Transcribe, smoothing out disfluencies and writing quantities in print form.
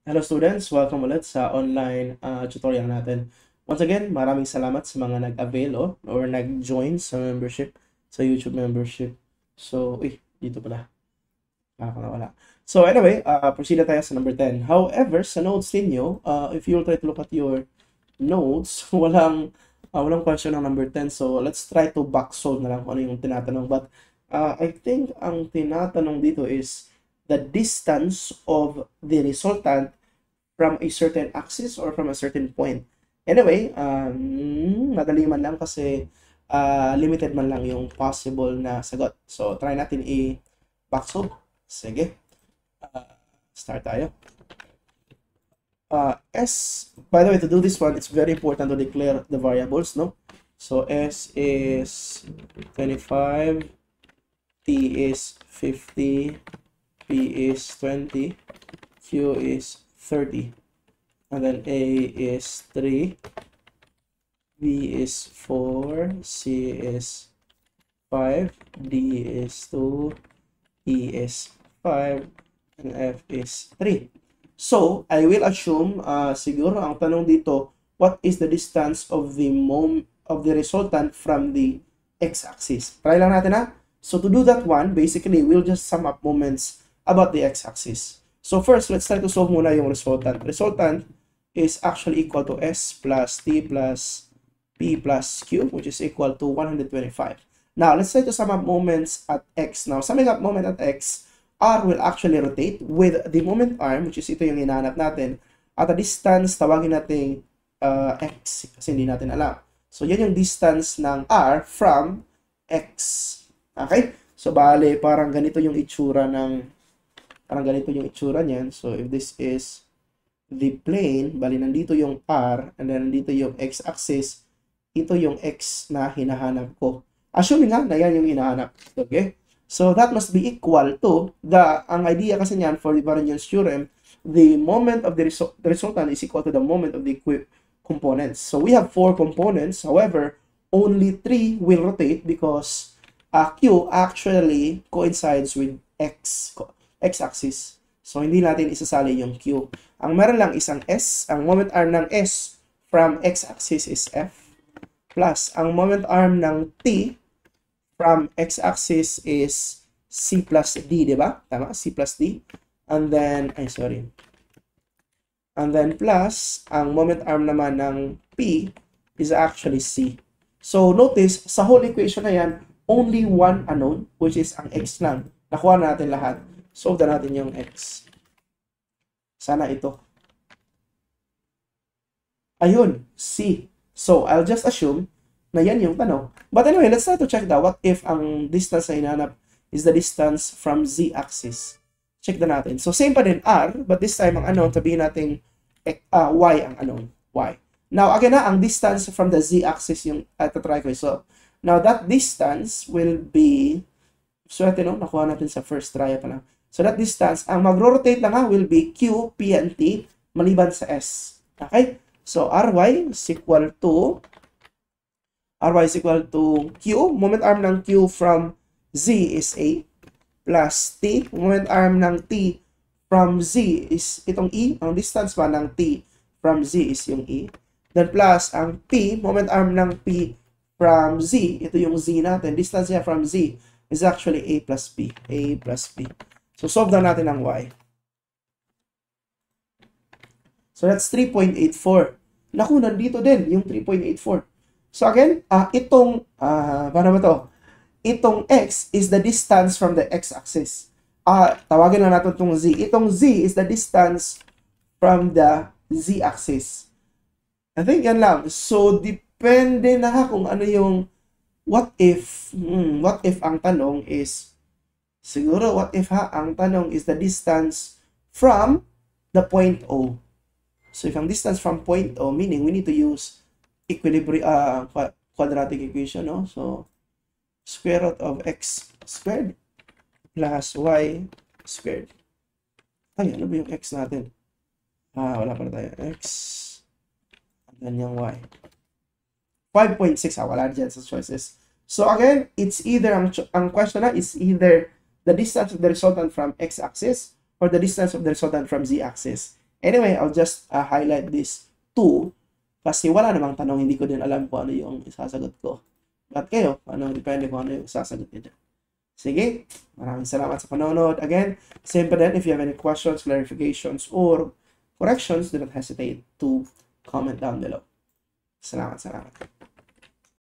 Hello students, welcome ulit sa online tutorial natin. Once again, maraming salamat sa mga nag-avail or nag-join sa membership, sa YouTube membership. So, dito pala. Wala. So anyway, proceed na tayo sa number 10. However, sa notes ninyo, if you'll try to look at your notes, walang question ng number 10. So let's try to back solve na lang kung ano yung tinatanong. But I think ang tinatanong dito is the distance of the resultant from a certain axis or from a certain point. Anyway, madali man lang kasi limited man lang yung possible na sagot. So try natin i-back solve. Sige. Start tayo. S, by the way, to do this one, it's very important to declare the variables, no? So S is 25, T is 50, P is 20, Q is 30, and then A is 3, B is 4, C is 5, D is 2, E is 5, and F is 3. So, I will assume, siguro ang tanong dito, what is the distance of the resultant from the x-axis? Try lang natin ha. So, to do that one, basically, we'll just sum up moments about the x-axis. So, first, let's try to solve muna yung resultant. Resultant is actually equal to S plus T plus P plus Q, which is equal to 125. Now, let's try to sum up moments at x. Now, summing up moment at x, R will actually rotate with the moment arm, which is ito yung hinahanap natin, at a distance, tawagin natin x, kasi hindi natin alam. So, yan yung distance ng R from x. Okay? So, bale, parang ganito yung itsura niyan. So, if this is the plane, bali, nandito yung R, and then nandito yung x-axis, ito yung x na hinahanap ko. Assuming na yan yung hinahanap. Okay? So, that must be equal to ang idea kasi niyan for the Varignone's theorem, the moment of the resultant is equal to the moment of the components. So, we have 4 components. However, only 3 will rotate because Q actually coincides with x-axis. So, hindi natin isasali yung Q. Ang meron lang isang S. Ang moment arm ng S from x-axis is F. Plus, ang moment arm ng T from x-axis is C plus D, di ba? Tama? C plus D. And then, And then plus, ang moment arm naman ng P is actually C. So, notice, sa whole equation na yan, only one unknown, which is ang x lang. Nakuha natin lahat. Solve na natin yung x. Sana ito. Ayun, C. So, I'll just assume na yan yung tanong. But anyway, let's try to check that. What if ang distance na hinahanap is the distance from z-axis? Check na natin. So, same pa din R, but this time ang unknown, sabihin natin y ang unknown. Y. Now, again ang distance from the z-axis yung try ko. So, now that distance will be, swerte no, nakuha natin sa first try pa lang. So, that distance, ang mag-rotate lang will be Q, P, and T, maliban sa S. Okay? So, Ry is equal to Q. Moment arm ng Q from Z is A plus T. Moment arm ng T from Z is itong E. Ang distance pa ng T from Z is yung E. Then plus ang P, moment arm ng P from Z, ito yung Z natin. Distance niya from Z is actually A plus P. A plus P. So solve na natin ang Y. So that's 3.84. Naku, nandito din yung 3.84. So again, paano ba to? Itong x is the distance from the x-axis. Tawagin na natin itong z. Itong z is the distance from the z-axis. I think yan lang. So, depende na kung ano yung what if ang tanong is, siguro what if ang tanong is the distance from the point O. So, if ang distance from point O, meaning we need to use equilibrium, quadratic equation, no? So, square root of x squared plus y squared. Ay, ano ba yung x natin? Wala pa na tayo. X. And then yung y. 5.6. Wala dyan sa choices. So, again, it's either, ang question na is either the distance of the resultant from x-axis or the distance of the resultant from z-axis. Anyway, I'll just highlight this 2 kasi wala namang tanong, hindi ko din alam kung ano yung isasagot ko. But kayo, depende kung ano yung isasagot niyo dyan. Sige, maraming salamat sa panonood. Again, same pa din, if you have any questions, clarifications, or corrections, do not hesitate to comment down below. Salamat.